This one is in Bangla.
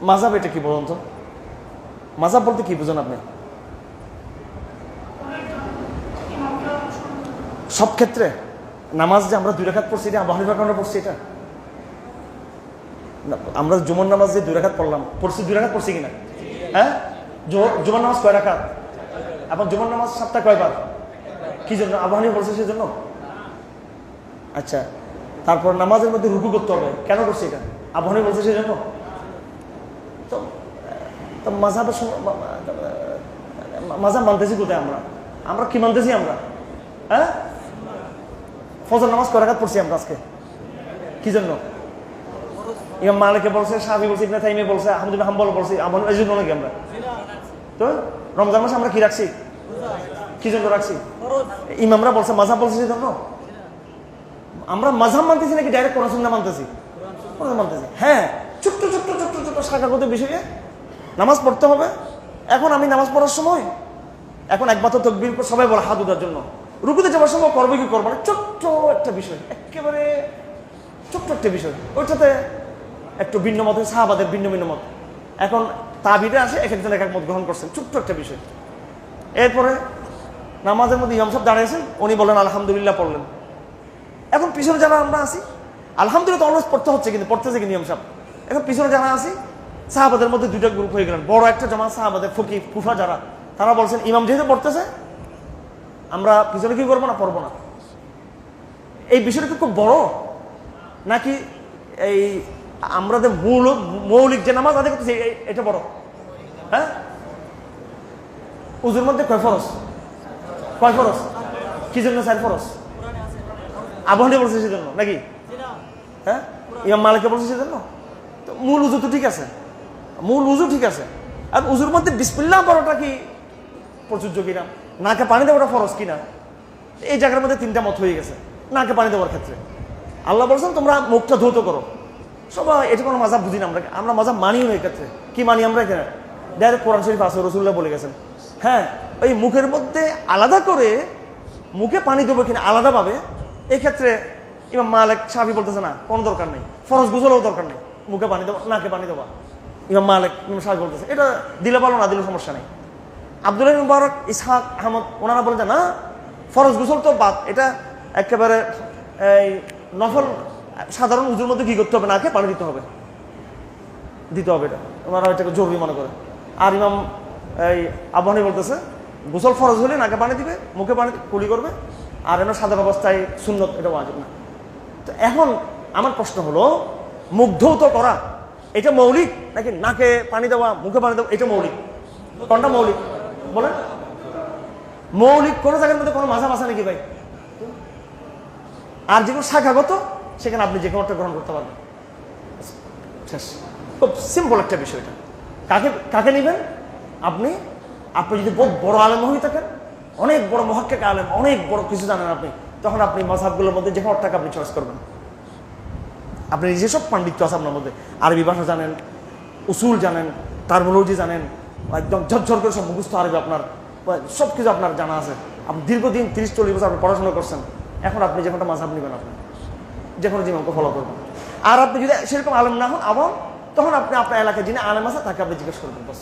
মাযহাব এটা কি বলুন তো? মাযহাব বলতে কি বুঝেন আপনি? সব ক্ষেত্রে নামাজ যে আমরা 2 রাকাত পড়ছি এটা আবু হানিফার কারণে পড়ছি এটা? আমরা জুমার নামাজ যে 2 রাকাত পড়ছি 2 রাকাত পড়ছি কিনা? হ্যাঁ, জুমার নামাজ কয় রাকাত? এখন জুমার নামাজ সপ্তাহে কয়বার? কি জন্য? আবু হানিফা বলছে সেজন্য? আচ্ছা, তারপর নামাজের মধ্যে রুকু করতে হবে, কেন করছে এটা? আবু হানিফা বলছে সেজন্য? তো মাযহাবের মাযহাব মানতেছি কোথায় আমরা কি মানতেছি আমরা? হ্যাঁ, ফজর নামাজ কয় রাকাত পড়ছি আমরা আজকে? কি জন্য? ইমাম মালিকে বলছে, শাফি বলছে, ইবনে তাইমিয়া বলছে, আহমদ ইবনে হাম্বল বলছে, এই জন্য নাকি আমরা? তো রমজান মাসে আমরা কি রাখছি? কি জন্য রাখছি? ইমামরা বলছে, মাযহাব বলছে সেজন্য? আমরা মাযহাব মানতেছি নাকি ডাইরেক্ট কোরআন সুন্নাহ মানতেছি? কোরআন মানতেছি। হ্যাঁ, ছোট্ট ছোট্ট ছোট্ট ছোট্ট শাখাগত বিষয়ে নামাজ পড়তে হবে। এখন আমি নামাজ পড়ার সময় এখন একবার তো তাকবীর সবাই বলে হাত উঠার জন্য, রুকুতে যাওয়ার সময় করবে কি করবো না, ছোট্ট একটা বিষয়, একেবারে ছোট্ট একটা বিষয়, ওইটাতে একটু ভিন্ন মত, সাহাবাদের ভিন্ন ভিন্ন মত। এখন তাবিরে আসে, এক একজন এক এক মত গ্রহণ করছেন, ছোট্ট একটা বিষয়। এরপরে নামাজের মধ্যে ইমাম সাহেব দাঁড়িয়েছেন, উনি বললেন আলহামদুলিল্লাহ পড়লেন। এখন পিছনে যারা আমরা আসি, আলহামদুলিল্লাহ তো অলওয়েজ পড়তে হচ্ছে, কিন্তু পড়তেছে কিন্তু ইমাম সাহেব। এখন পিছনে যারা আসি, সাহাবাদের মধ্যে 2টা গ্রুপ হয়ে গেলেন। বড় একটা জামাত সাহাবাদের ফকিহ কুফা যারা, তারা বলছেন ইমাম যেহেতু পড়তেছে আমরা পিছনে কি করবো না, পড়বো না। এই বিষয়টা কি খুব বড় নাকি এই আমাদের মৌলিক যে নামাজ আদায় করতেছি এটা বড়? হ্যাঁ, উজুর মধ্যে কয় ফরজ? কি জন্য 4 ফরজ? আবু হানিফা বলছে সেজন্য নাকি? হ্যাঁ, ইমাম মালিক বলছে সেজন্য? তো মূল উজু তো ঠিক আছে, মূল উজু ঠিক আছে। আর উজুর মধ্যে বিসমিল্লাহ পড়াটা কি প্রযোজ্য কিনা, নাকে পানি দেওয়াটা ফরজ কিনা, এই জায়গার মধ্যে 3টা মত হয়ে গেছে নাকে পানি দেওয়ার ক্ষেত্রে। আল্লাহ বলছেন তোমরা মুখটা ধৌত করো। সবাই এটা কোনো মাযহাব বুঝি না আমরা মাযহাব মানিও না। এই ক্ষেত্রে কি মানি আমরা? এখানে ডাইরেক্ট কোরআন শরীফ আছে, রাসূলুল্লাহ বলে গেছেন। হ্যাঁ, ওই মুখের মধ্যে আলাদা করে মুখে পানি দেবো কিনা আলাদাভাবে, এই ক্ষেত্রে ইমাম মালিক শাফি বলতেছে না, কোনো দরকার নেই, ফরজ গোসলেও দরকার নেই, মুখে পানি দেবো, নাকে পানি দেবো। ইমাম মালিক, ইমাম শাফি বলতেছে এটা দিলে ভালো, না দিলে সমস্যা নেই। আব্দুল্লাহ ইবনে মুবারক, ইসহাক, আহমদ ওনারা বলতেন না, ফরজ গোসল তো বাদ, এটা একেবারে এই নফল সাধারণ উজুর মধ্যে কি করতে হবে, নাকে পানি দিতে হবে। এটা ওনারা এটাকে জরুরি মনে করে। আর ইমাম এই আবু হানিফা বলতেছে গোসল ফরজ হলে নাকে পানি দিবে, মুখে পানি কুলি করবে, আর এমন সাধারণ অবস্থায় সুন্নত, এটা ওয়াজিব না। তো এখন আমার প্রশ্ন হলো, মুখ ধৌত করা এটা মৌলিক নাকি নাকে পানি দেওয়া, মুখে পানি দেওয়া এটা মৌলিক? কোনটা মৌলিক বলেন? মৌলিক কোন জায়গার মধ্যে কোনো মাযহাব আছে নাকি ভাই? আর যেগুলো শাখাগত সেখানে আপনি যে কোনো একটা গ্রহণ করতে পারবেন। শেষ। খুব সিম্পল একটা বিষয়। এটা কাকে নেবেন? আপনি যদি বহুত বড় আলেম হয়ে থাকেন, অনেক বড় মুহাক্কিক আলেম, অনেক বড় কিছু জানেন আপনি, তখন আপনি মাযহাবগুলোর মধ্যে যে কোনোটাকে আপনি চয়েস করবেন। আপনি যেসব পাণ্ডিত্য আছে আপনার মধ্যে, আরবি ভাষা জানেন, উসুল জানেন, টার্মিনোলজি জানেন, একদম ঝরঝর করে সব মুখস্থ আরবি, আপনার সব কিছু আপনার জানা আছে, আপনি দীর্ঘদিন 30-40 বছর আপনি পড়াশোনা করছেন, এখন আপনি যে কোনোটা মাযহাব নেবেন, আপনি যে কোনো ইমামকে ফলো করবেন। আর আপনি যদি সেরকম আলেম না হন আবার, তখন আপনি আপনার এলাকায় যিনি আলেম আছে তাকে আপনি জিজ্ঞেস করবেন, বাস।